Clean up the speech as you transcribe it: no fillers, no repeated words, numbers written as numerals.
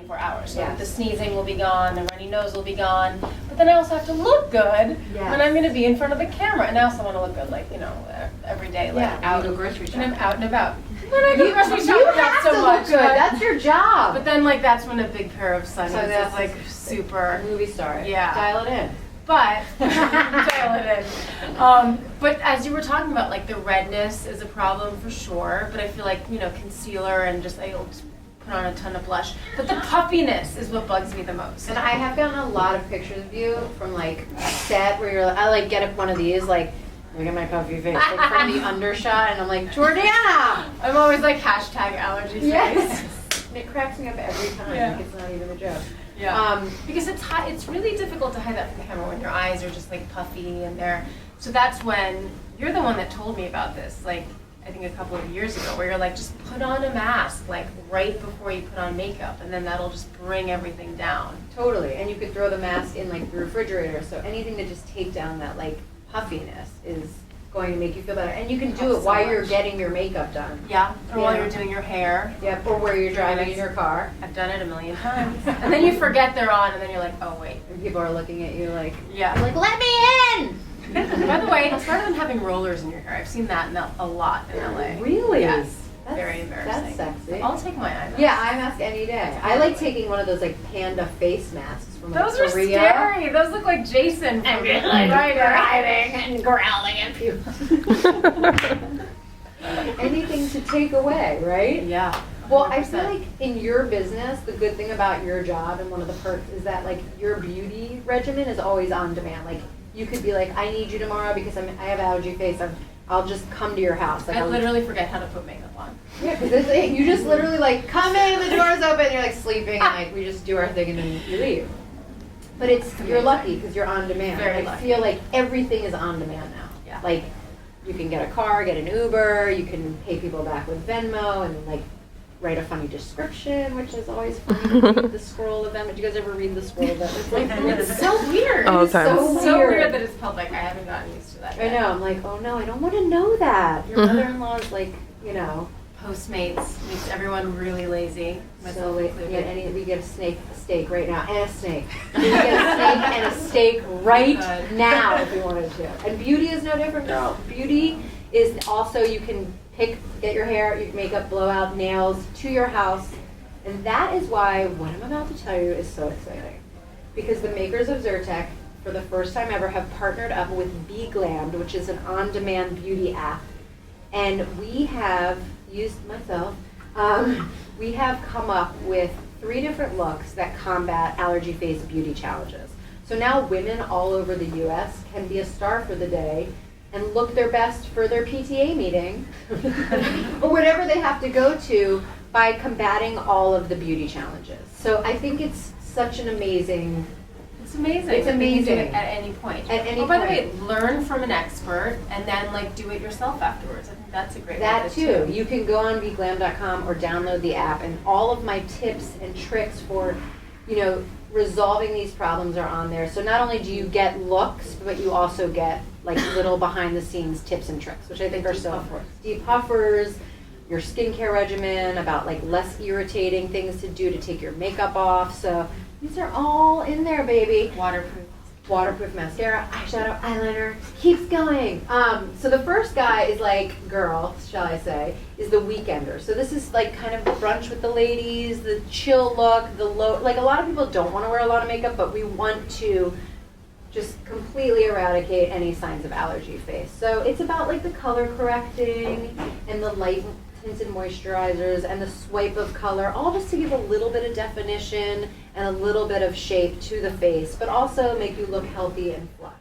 24 hours. So Yes. the sneezing will be gone, the runny nose will be gone. But then I also have to look good Yes. when I'm going to be in front of the camera. And I also want to look good, like, you know, every day, like out. You go grocery And shopping. I'm out and about. When I go grocery You shopping, not have so to much. look good. That's your job. But then, like, that's when a big pair of sunglasses is, like, Sunglasses. super. Movie star. Yeah. Dial it in. But, dial it in. But as you were talking about, like, the redness is a problem for sure. But I feel like, you know, concealer and I'll just put on a ton of blush. But the puffiness is what bugs me the most. And I have gotten a lot of pictures of you from like set where you're like, I like get up one of these like, look at my puffy face, like from the undershot, and I'm like, Jordanna! I'm always like #allergy face. Yes. And it cracks me up every time. Yeah. Like it's not even a joke. Yeah. Because it's really difficult to hide that from the camera when your eyes are just like puffy and they're. So that's when you're the one that told me about this, like I think a couple of years ago, where you're like, just put on a mask like right before you put on makeup, and then that'll just bring everything down. Totally. And you could throw the mask in like the refrigerator. So anything to just take down that like puffiness is going to make you feel better. And you can do Helps it so while much. you're getting your makeup done. Yeah. Or while Yeah. you're doing your hair. Yep. Or where you're driving in your car. I've done it a million times. And then you forget they're on, and then you're like, oh wait. And people are looking at you like, Yeah. like, let me in! By the way, it's better than having rollers in your hair. I've seen that a lot in LA. Really? Yes. That's, Very embarrassing. That's sexy. I'll take my eye mask. Yeah, eye mask any day. I like taking one of those like panda face masks from like Those are Korea. scary. Those look like Jason. And from you're like Greenburg. driving and growling at people. Anything to take away, right? Yeah. Well, I feel 100%. like in your business, the good thing about your job and one of the perks is that like your beauty regimen is always on demand. Like you could be like, I need you tomorrow because I have allergy face. I'll just come to your house. Like, I literally forget how to put makeup on. Yeah, because you just literally like come in, the door's open, and you're like sleeping, and like we just do our thing and then you leave. But you're lucky because you're on demand. Very I lucky. feel like everything is on demand now. Yeah. Like you can get a car, get an Uber, you can pay people back with Venmo, and like write a funny description, which is always funny. Read the scroll event. Did you guys ever read the scroll event? It's like It's so weird. All the It's time. so So weird. weird that it's public. I haven't gotten used to that I yet. know. I'm like, oh no, I don't want to know that. Your mother-in-law is like, you know. Postmates makes everyone really lazy. So Myself wait, included. we get a steak right now, and a snake. We get a snake and a steak right Good. now if we wanted to. And beauty is no different, girl. Beauty is also you can get your hair, your makeup, blowout, nails to your house, and that is why what I'm about to tell you is so exciting, because the makers of Zyrtec, for the first time ever, have partnered up with BeGlammed, which is an on-demand beauty app, and we have used myself. We have come up with 3 different looks that combat allergy face beauty challenges. So now women all over the U.S. can be a star for the day and look their best for their PTA meeting or whatever they have to go to by combating all of the beauty challenges. So I think it's such an amazing. It's amazing. It's You can do amazing. it at any point. At any By the point. way, learn from an expert and then like do it yourself afterwards. I think that's a great That method too. You can go on beglam.com or download the app, and all of my tips and tricks for, resolving these problems are on there. So not only do you get looks, but you also get like little behind the scenes tips and tricks, which I think are so important. Deep puffers, your skincare regimen, about like less irritating things to do to take your makeup off. So these are all in there, baby. Waterproof mascara, eyeshadow, eyeliner, keeps going. So the first guy is like, girl, shall I say, is the weekender. So this is like kind of the brunch with the ladies, the chill look, the low, like a lot of people don't want to wear a lot of makeup, but we want to just completely eradicate any signs of allergy face. So it's about like the color correcting and the light tinted moisturizers and the swipe of color, all just to give a little bit of definition and a little bit of shape to the face, but also make you look healthy and flush.